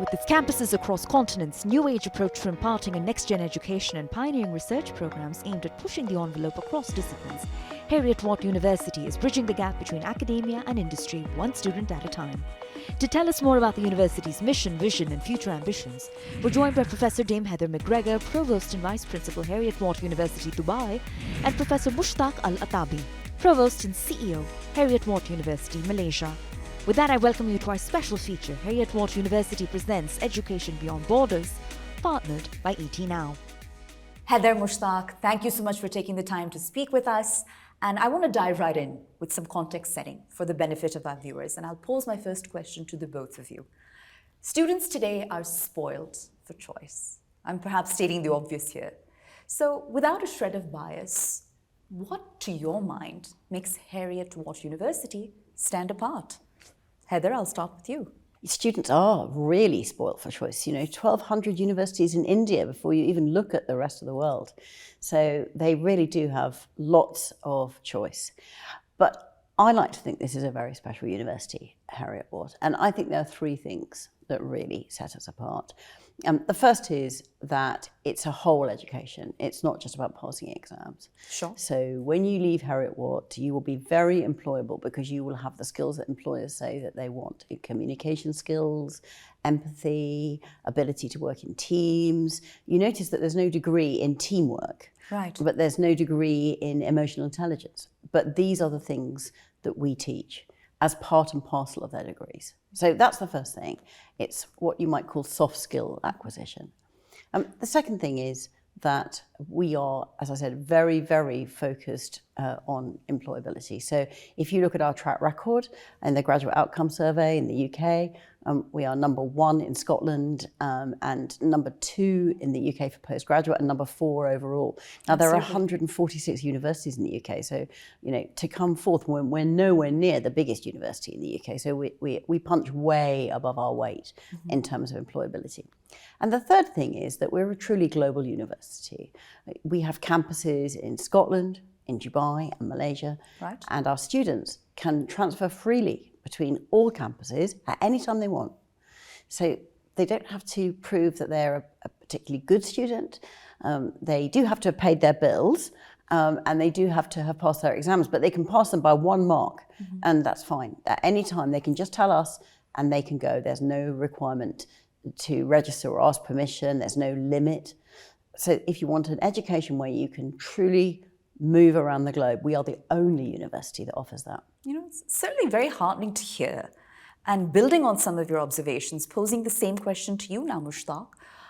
With its campuses across continents, new age approach to imparting a next-gen education and pioneering research programs aimed at pushing the envelope across disciplines, Heriot-Watt University is bridging the gap between academia and industry, one student at a time. To tell us more about the university's mission, vision and future ambitions, we're joined by Professor Dame Heather McGregor, Provost and Vice Principal, Heriot-Watt University, Dubai, and Professor Mushtak Al-Atabi, Provost and CEO, Heriot-Watt University, Malaysia. With that, I welcome you to our special feature, Heriot-Watt University presents Education Beyond Borders, partnered by ET Now. Heather, Mushtak, thank you so much for taking the time to speak with us. And I want to dive right in with some context setting for the benefit of our viewers. And I'll pose my first question to the both of you. Students today are spoiled for choice. I'm perhaps stating the obvious here. So without a shred of bias, what to your mind makes Heriot-Watt University stand apart? Heather, I'll start with you. Students are really spoilt for choice. 1,200 universities in India before you even look at the rest of the world. So they really do have lots of choice. But I like to think this is a very special university, Heriot-Watt. And I think there are three things that really set us apart. The first is that it's a whole education. It's not just about passing exams. Sure. So when you leave Heriot-Watt, you will be very employable because you will have the skills that employers say that they want. Communication skills, empathy, ability to work in teams. You notice that there's no degree in teamwork. Right. But there's no degree in emotional intelligence. But these are the things that we teach as part and parcel of their degrees. So that's the first thing. It's what you might call soft skill acquisition. The second thing is that we are, as I said, very, very focused on employability. So if you look at our track record and the Graduate Outcome Survey in the UK, we are number 1 in Scotland and number 2 in the UK for postgraduate and number 4 overall. Now, there are 146 universities in the UK, so to come forth, we're nowhere near the biggest university in the UK, so we punch way above our weight in terms of employability. And the third thing is that we're a truly global university. We have campuses in Scotland, in Dubai and Malaysia, right. And our students can transfer freely between all campuses at any time they want. So they don't have to prove that they're a particularly good student. They do have to have paid their bills and they do have to have passed their exams, but they can pass them by 1 mark and that's fine. At any time they can just tell us and they can go. There's no requirement to register or ask permission. There's no limit. So if you want an education where you can truly move around the globe, we are the only university that offers that. It's certainly very heartening to hear. And building on some of your observations, posing the same question to you now, Mushtak,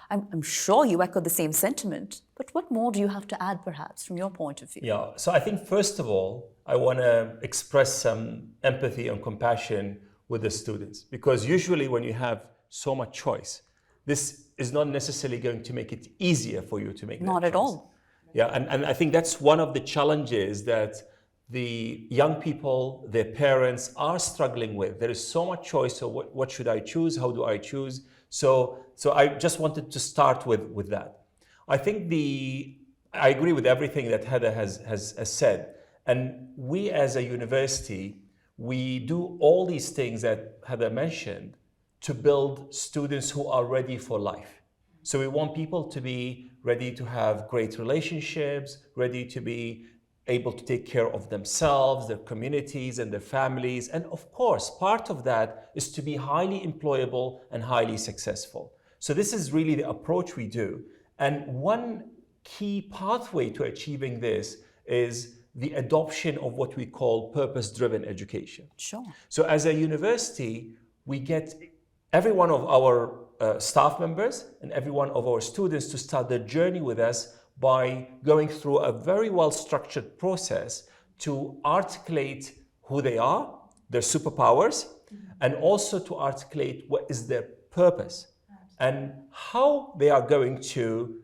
I'm sure you echo the same sentiment, but what more do you have to add, perhaps, from your point of view? Yeah, so I think, first of all, I want to express some empathy and compassion with the students, because usually when you have so much choice, this is not necessarily going to make it easier for you to make that choice. Not at all. Yeah, and I think that's one of the challenges that the young people, their parents are struggling with. There is so much choice, so what should I choose? How do I choose? So I just wanted to start with that. I think I agree with everything that Heather has said. And we as a university, we do all these things that Heather mentioned to build students who are ready for life. So we want people to be ready to have great relationships, ready to be able to take care of themselves, their communities and their families. And of course, part of that is to be highly employable and highly successful. So this is really the approach we do. And one key pathway to achieving this is the adoption of what we call purpose-driven education. Sure. So as a university, we get every one of our staff members and every one of our students to start their journey with us by going through a very well-structured process to articulate who they are, their superpowers, and also to articulate what is their purpose and how they are going to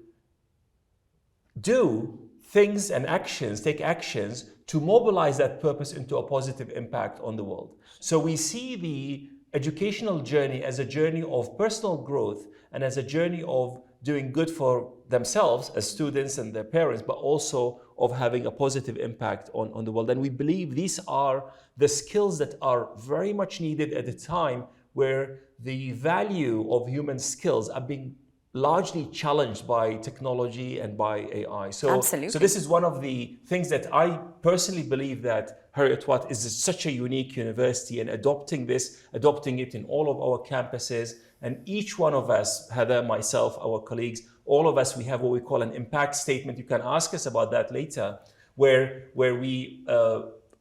do things and actions, take actions to mobilize that purpose into a positive impact on the world. So we see the educational journey as a journey of personal growth and as a journey of doing good for themselves as students and their parents, but also of having a positive impact on the world. And we believe these are the skills that are very much needed at a time where the value of human skills are being largely challenged by technology and by AI. Absolutely. So this is one of the things that I personally believe that Heriot-Watt is such a unique university, and adopting it in all of our campuses. And each one of us, Heather, myself, our colleagues, all of us, we have what we call an impact statement. You can ask us about that later, where we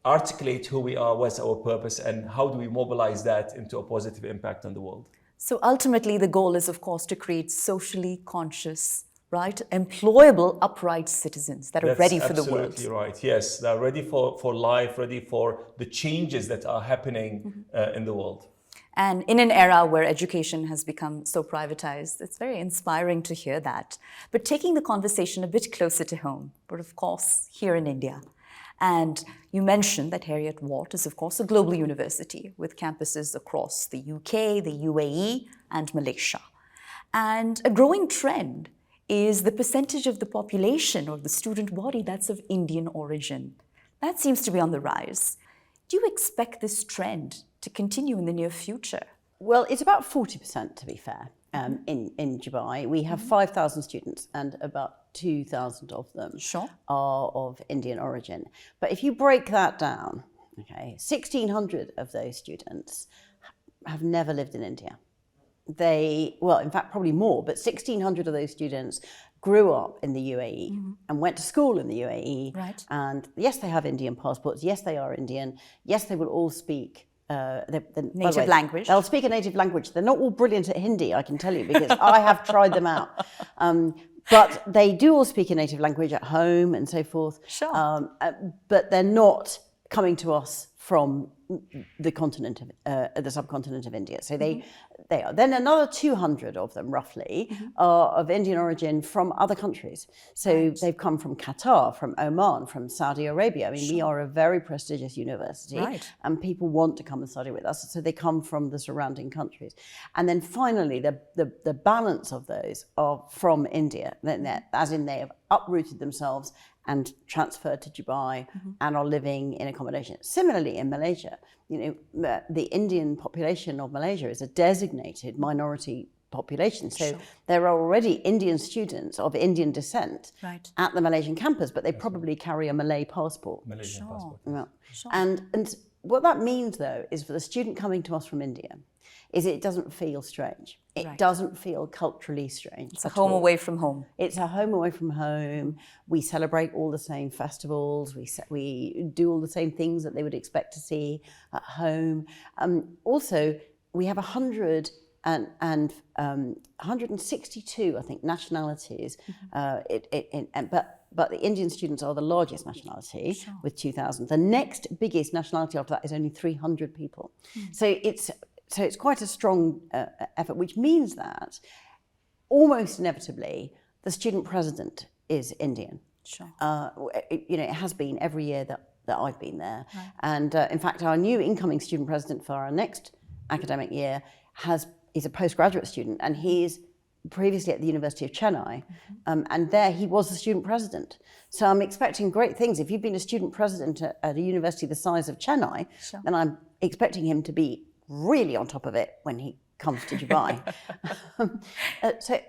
articulate who we are, what's our purpose, and how do we mobilize that into a positive impact on the world. So ultimately, the goal is, of course, to create socially conscious, right, employable, upright citizens that are ready for the world. Absolutely right. Yes, they're ready for life, ready for the changes that are happening in the world. And in an era where education has become so privatized, it's very inspiring to hear that. But taking the conversation a bit closer to home, but of course, here in India. And you mentioned that Heriot-Watt is, of course, a global university with campuses across the UK, the UAE, and Malaysia. And a growing trend is the percentage of the population or the student body that's of Indian origin. That seems to be on the rise. Do you expect this trend to continue in the near future? Well, it's about 40%, to be fair, in Dubai. We have 5,000 students, and about 2,000 of them are of Indian origin. But if you break that down, okay, 1,600 of those students have never lived in India. Well, in fact, probably more, but 1,600 of those students grew up in the UAE and went to school in the UAE. Right. And yes, they have Indian passports. Yes, they are Indian. Yes, they will all speak native language. They'll speak a native language. They're not all brilliant at Hindi, I can tell you, because I have tried them out. But they do all speak a native language at home and so forth. Sure. But they're not coming to us from the continent of the subcontinent of India. So they are. Then another 200 of them, roughly, are of Indian origin from other countries. So they've come from Qatar, from Oman, from Saudi Arabia. I mean, we are a very prestigious university, and people want to come and study with us. So they come from the surrounding countries. And then finally, the balance of those are from India, as in they have uprooted themselves and transferred to Dubai and are living in accommodation. Similarly, in Malaysia, the Indian population of Malaysia is a designated minority population. So there are already Indian students of Indian descent at the Malaysian campus, but they probably carry a Malay passport. Malaysian passport. Yeah. And what that means, though, is for the student coming to us from India, is it doesn't feel strange. It doesn't feel culturally strange. It's a home away from home. It's a home away from home. We celebrate all the same festivals. We do all the same things that they would expect to see at home. Also, we have 162, I think, nationalities. But the Indian students are the largest nationality with 2,000. The next biggest nationality after that is only 300 people. So it's quite a strong effort, which means that almost inevitably the student president is Indian. It has been every year that I've been there. And in fact, our new incoming student president for our next academic year is a postgraduate student, and he is previously at the University of Chennai, and there he was the student president. So I'm expecting great things. If you've been a student president at a university the size of Chennai, then I'm expecting him to be really on top of it when he comes to Dubai.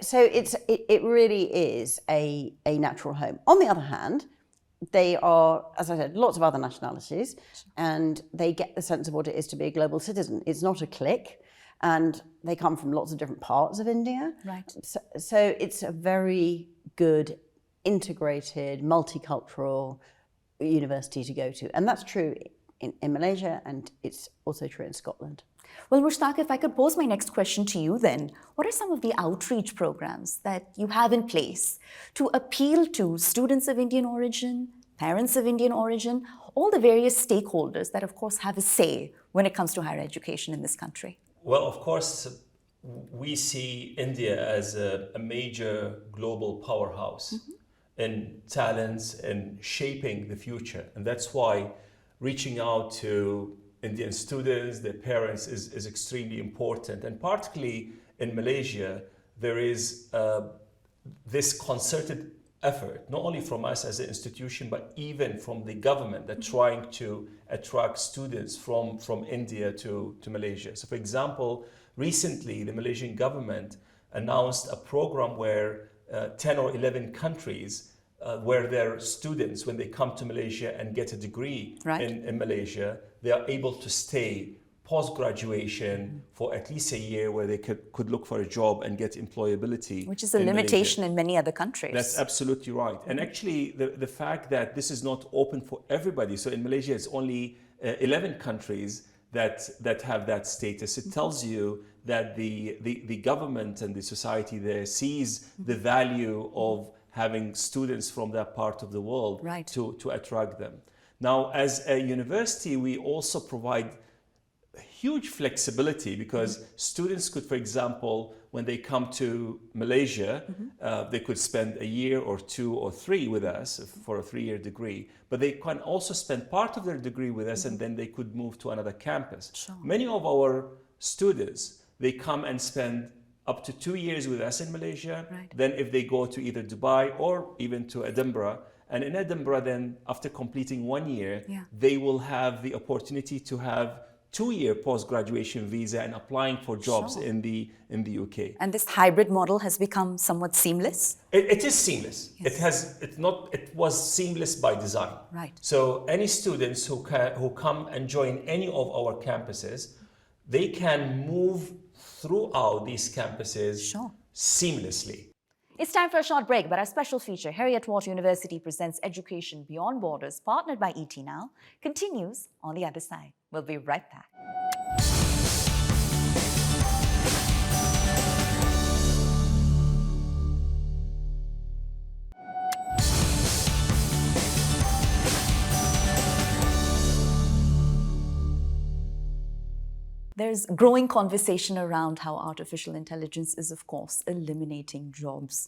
So it really is a natural home. On the other hand, they are, as I said, lots of other nationalities, and they get the sense of what it is to be a global citizen. It's not a clique, and they come from lots of different parts of India. So it's a very good, integrated, multicultural university to go to. And that's true in Malaysia, and it's also true in Scotland. Well, Mushtak, if I could pose my next question to you then, what are some of the outreach programs that you have in place to appeal to students of Indian origin, parents of Indian origin, all the various stakeholders that, of course, have a say when it comes to higher education in this country? Well, of course, we see India as a major global powerhouse in talents and shaping the future. And that's why reaching out to Indian students, their parents, is extremely important. And particularly in Malaysia, there is this concerted effort, not only from us as an institution, but even from the government that's trying to attract students from India to Malaysia. So for example, recently the Malaysian government announced a program where 10 or 11 countries where their students, when they come to Malaysia and get a degree in Malaysia, they are able to stay post-graduation for at least a year where they could look for a job and get employability. Which is a limitation in many other countries. That's absolutely right. And actually, the fact that this is not open for everybody, so in Malaysia, it's only 11 countries that have that status. It tells you that the government and the society there sees the value of having students from that part of the world to attract them. Now, as a university, we also provide huge flexibility because students could, for example, when they come to Malaysia, they could spend a year or 2 or 3 with us for a 3-year degree, but they can also spend part of their degree with us and then they could move to another campus. Sure. Many of our students, they come and spend up to 2 years with us in Malaysia. Then if they go to either Dubai or even to Edinburgh, and in Edinburgh then after completing 1 year, they will have the opportunity to have 2-year post-graduation visa and applying for jobs in the UK. And this hybrid model has become somewhat seamless? It is seamless. It was seamless by design. Right. So any students who come and join any of our campuses, they can move throughout these campuses seamlessly. It's time for a short break, but our special feature, Heriot-Watt University Presents Education Beyond Borders, partnered by ET Now, continues on the other side. We'll be right back. There's growing conversation around how artificial intelligence is, of course, eliminating jobs.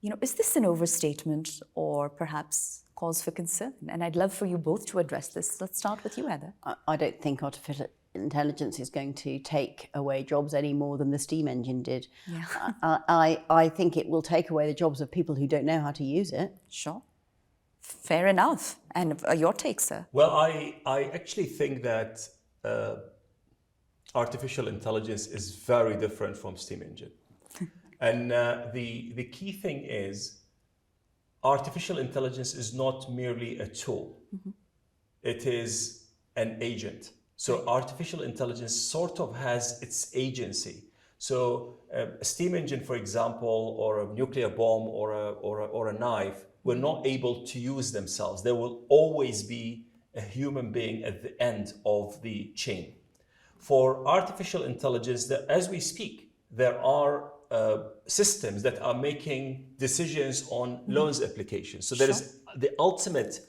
You know, is this an overstatement or perhaps cause for concern? And I'd love for you both to address this. Let's start with you, Heather. I don't think artificial intelligence is going to take away jobs any more than the steam engine did. I think it will take away the jobs of people who don't know how to use it. Sure. Fair enough. And your take, sir? Well, I actually think that artificial intelligence is very different from steam engine. And the key thing is artificial intelligence is not merely a tool. It is an agent. So artificial intelligence sort of has its agency. So a steam engine, for example, or a nuclear bomb or a knife were not able to use themselves. There will always be a human being at the end of the chain. For artificial intelligence, as we speak, there are systems that are making decisions on loans applications. So there is the ultimate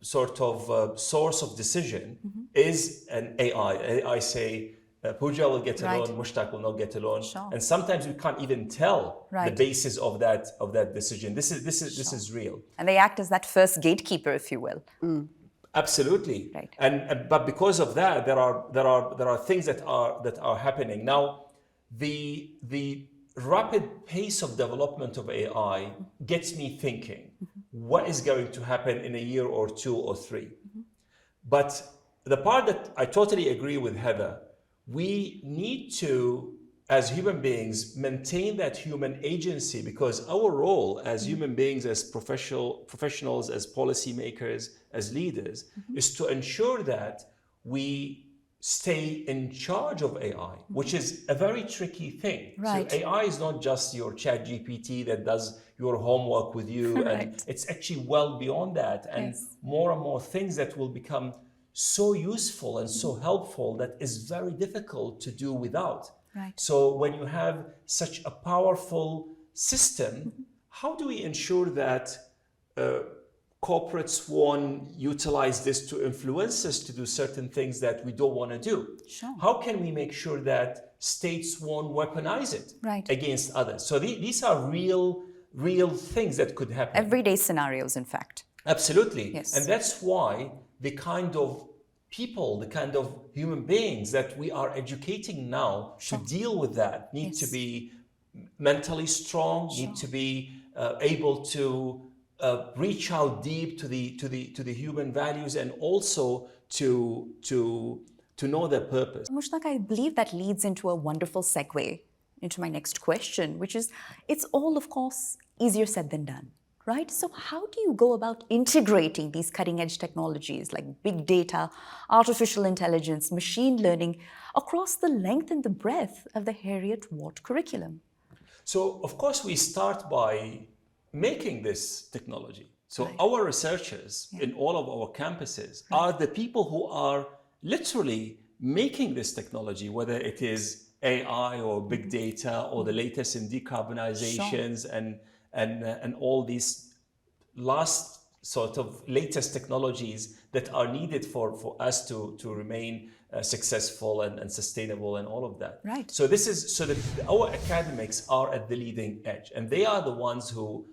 sort of source of decision is an AI. AI say, Pooja will get a loan, Mushtak will not get a loan. And sometimes we can't even tell the basis of that decision. This is real. And they act as that first gatekeeper, if you will. Absolutely. But because of that, there are things that are happening. Now, the rapid pace of development of AI gets me thinking, what is going to happen in a year or 2 or 3? But the part that I totally agree with Heather, we need to, as human beings, maintain that human agency, because our role as human beings, as professionals, as policymakers, as leaders, is to ensure that we stay in charge of AI, which is a very tricky thing. So AI is not just your chat GPT that does your homework with you, and it's actually well beyond that, and more and more things that will become so useful and so helpful that is very difficult to do without. So when you have such a powerful system, how do we ensure that corporates won't utilize this to influence us to do certain things that we don't want to do? How can we make sure that states won't weaponize it against others? So these are real things that could happen. Everyday scenarios, in fact. Absolutely. And that's why the kind of people, the kind of human beings that we are educating now to deal with that need to be mentally strong, need to be able to reach out deep to the human values, and also to know their purpose. Mushtak, I believe that leads into a wonderful segue into my next question, which is, it's all, of course, easier said than done, right? So how do you go about integrating these cutting-edge technologies like big data, artificial intelligence, machine learning across the length and the breadth of the Heriot-Watt curriculum? So, of course, we start by making this technology. So our researchers in all of our campuses are the people who are literally making this technology, whether it is AI or big data or the latest in decarbonizations and all these last sort of latest technologies that are needed for us to remain successful and sustainable and all of that. Right. So this is so that our academics are at the leading edge, and they are the ones who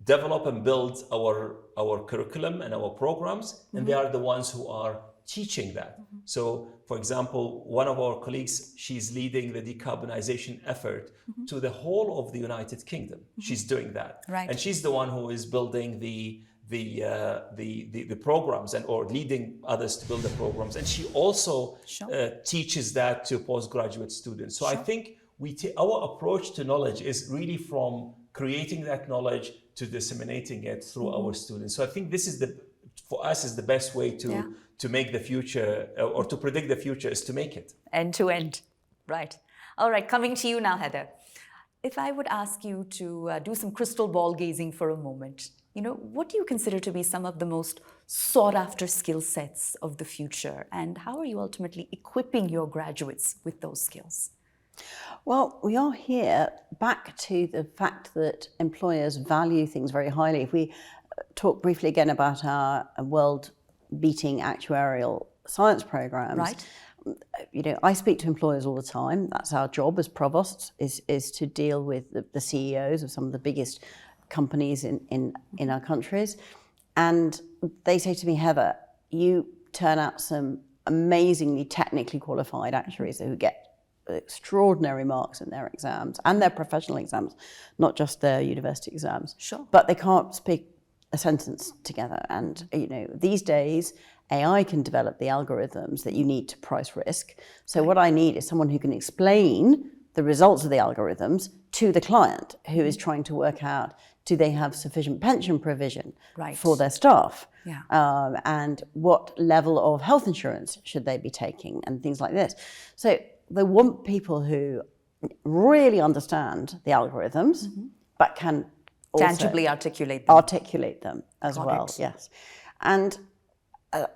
develop and build our curriculum and our programs, and they are the ones who are teaching that. So, for example, one of our colleagues, she's leading the decarbonization effort to the whole of the United Kingdom. She's doing that, Right. and she's the one who is building the programs or leading others to build the programs, and she also teaches that to postgraduate students. So I think our approach to knowledge is really from creating that knowledge to disseminating it through our students. So I think this is for us is the best way to make the future or to predict the future, is to make it end to end. Right. All right, coming to you now, Heather. If I would ask you to do some crystal ball gazing for a moment, what do you consider to be some of the most sought after skill sets of the future, and how are you ultimately equipping your graduates with those skills? Well, we are here back to the fact that employers value things very highly. If we talk briefly again about our world-beating actuarial science programs, Right. I speak to employers all the time. That's our job as provosts, is to deal with the CEOs of some of the biggest companies in our countries. And they say to me, Heather, you turn out some amazingly technically qualified actuaries who get extraordinary marks in their exams and their professional exams, not just their university exams. Sure. But they can't speak a sentence together. And these days, AI can develop the algorithms that you need to price risk. So what I need is someone who can explain the results of the algorithms to the client who is trying to work out, do they have sufficient pension provision for their staff? Yeah. And what level of health insurance should they be taking, and things like this. So they want people who really understand the algorithms, but can also Tangibly articulate them. as Got well. it. Yes. And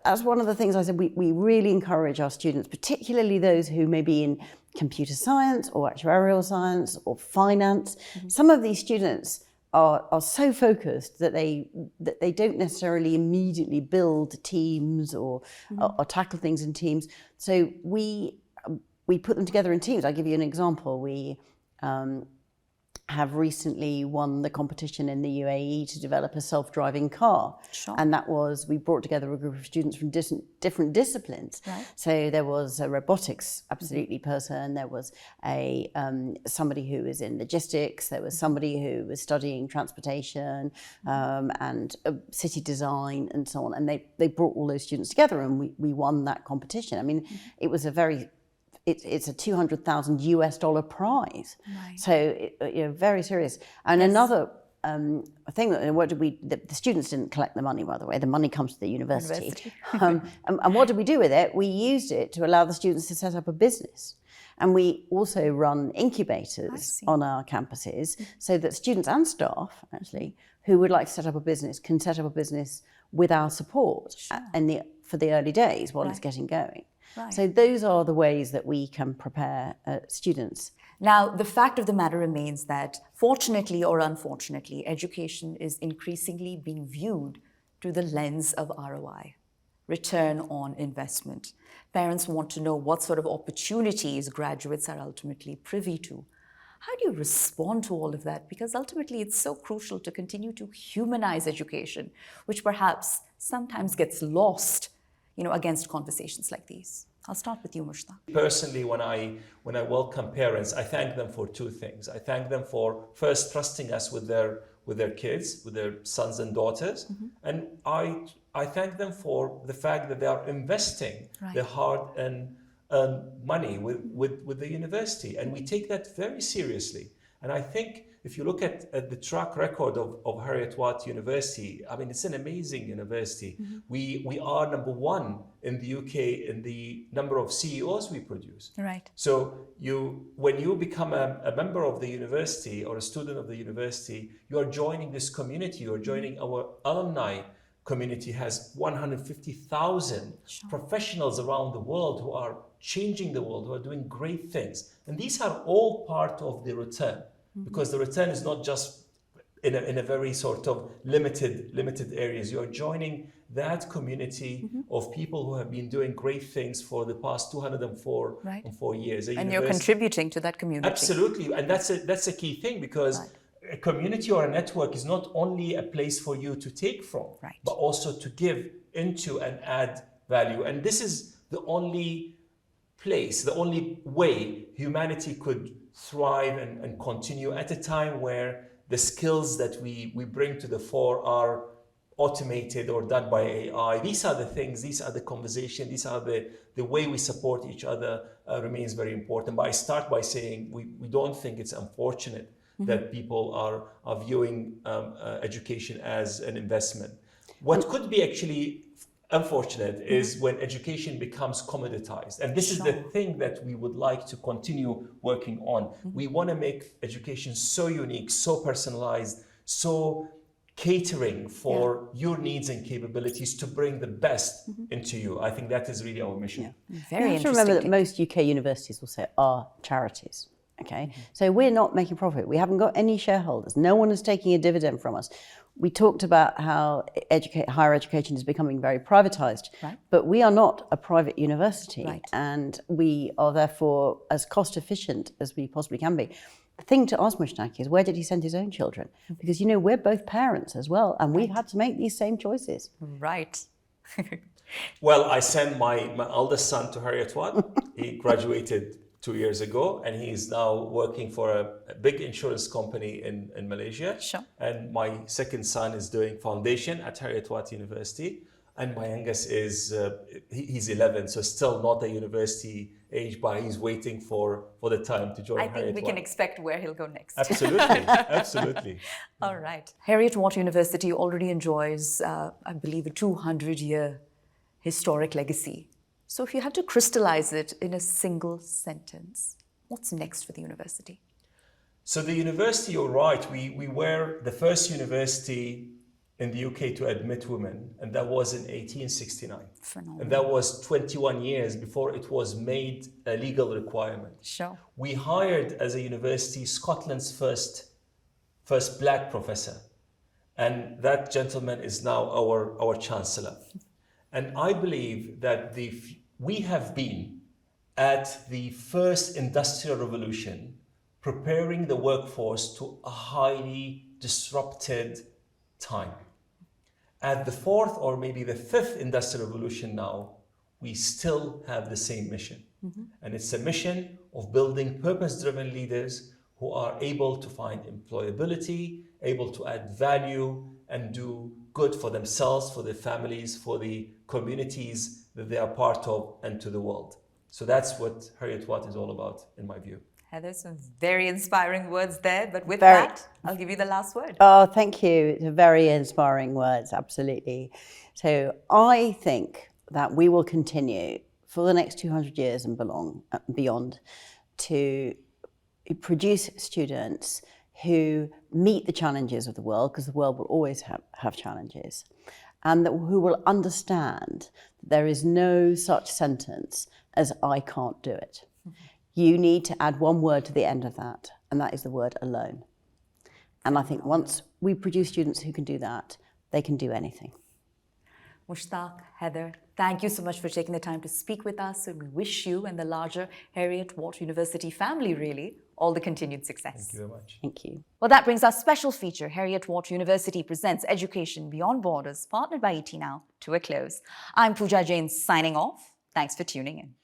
as one of the things I said, we really encourage our students, particularly those who may be in computer science or actuarial science or finance. Some of these students are so focused that they don't necessarily immediately build teams or tackle things in teams. So we put them together in teams. I'll give you an example. We have recently won the competition in the UAE to develop a self-driving car. Sure. And that was, we brought together a group of students from different disciplines. Right. So there was a robotics absolutely person, there was somebody who was in logistics, there was somebody who was studying transportation and city design and so on. And they brought all those students together, and we won that competition. I mean, it was it's a $200,000 prize. Right. So, very serious. And another thing, the students didn't collect the money, by the way. The money comes to the university. And what did we do with it? We used it to allow the students to set up a business. And we also run incubators on our campuses so that students and staff, actually, who would like to set up a business can set up a business with our support for the early days while it's getting going. Right. So those are the ways that we can prepare students. Now, the fact of the matter remains that, fortunately or unfortunately, education is increasingly being viewed through the lens of ROI, return on investment. Parents want to know what sort of opportunities graduates are ultimately privy to. How do you respond to all of that? Because ultimately it's so crucial to continue to humanize education, which perhaps sometimes gets lost against conversations like these. I'll start with you, Mushtak. Personally, when I welcome parents, I thank them for two things. I thank them for first trusting us with their kids, with their sons and daughters, and I thank them for the fact that they are investing their hard and money with the university, and we take that very seriously. And I think if you look at the track record of Heriot-Watt University, I mean, it's an amazing university. We are number one in the UK in the number of CEOs we produce. Right. So when you become a member of the university or a student of the university, you are joining this community, you are joining our alumni community. Has 150,000 professionals around the world who are changing the world, who are doing great things. And these are all part of the return, because the return is not just in a very sort of limited areas. You are joining that community of people who have been doing great things for the past 204 years. And you're contributing to that community. Absolutely, and that's a key thing, because a community or a network is not only a place for you to take from, but also to give into and add value. And this is the only place, the only way humanity could thrive and continue at a time where the skills that we bring to the fore are automated or done by AI. These are the things, these are the conversations, these are the way we support each other remains very important. But I start by saying we don't think it's unfortunate that people are viewing education as an investment. What could be actually unfortunate is when education becomes commoditized. And this is the thing that we would like to continue working on. We want to make education so unique, so personalized, so catering for your needs and capabilities to bring the best into you. I think that is really our mission. Very you have to remember that most UK universities also are charities. Okay, so we're not making profit. We haven't got any shareholders. No one is taking a dividend from us. We talked about how higher education is becoming very privatized, but we are not a private university, and we are therefore as cost efficient as we possibly can be. The thing to ask Mushtak is, where did he send his own children? Because, you know, we're both parents as well, and we've had to make these same choices. Right. Well, I sent my eldest son to Heriot-Watt. He graduated 2 years ago, and he is now working for a big insurance company in Malaysia. And my second son is doing foundation at Heriot-Watt University. And my youngest is, he's 11, so still not a university age, but he's waiting for the time to join Heriot-Watt. I think we can expect where he'll go next. Absolutely, absolutely. All right. Heriot-Watt University already enjoys, I believe, a 200-year historic legacy. So if you had to crystallize it in a single sentence, what's next for the university? So the university, you're right, we were the first university in the UK to admit women, and that was in 1869. Phenomenal. And that was 21 years before it was made a legal requirement. We hired, as a university, Scotland's first black professor, and that gentleman is now our chancellor. And I believe that we have been at the first industrial revolution, preparing the workforce to a highly disrupted time. At the fourth or maybe the fifth industrial revolution now, we still have the same mission. And it's a mission of building purpose-driven leaders who are able to find employability, able to add value and do good for themselves, for their families, for the communities that they are part of, and to the world. So that's what Heriot-Watt is all about, in my view. Heather, some very inspiring words there, but with that, I'll give you the last word. Oh, thank you. It's very inspiring words, absolutely. So I think that we will continue for the next 200 years and beyond to produce students who meet the challenges of the world, because the world will always have challenges, and who will understand that there is no such sentence as "I can't do it." You need to add one word to the end of that, and that is the word alone. And I think once we produce students who can do that, they can do anything. Mushtak, Heather, thank you so much for taking the time to speak with us, and we wish you and the larger Heriot-Watt University family, really, all the continued success. Thank you very much. Thank you. Well, that brings our special feature, Heriot-Watt University Presents Education Beyond Borders, partnered by ET Now, to a close. I'm Pooja Jain signing off. Thanks for tuning in.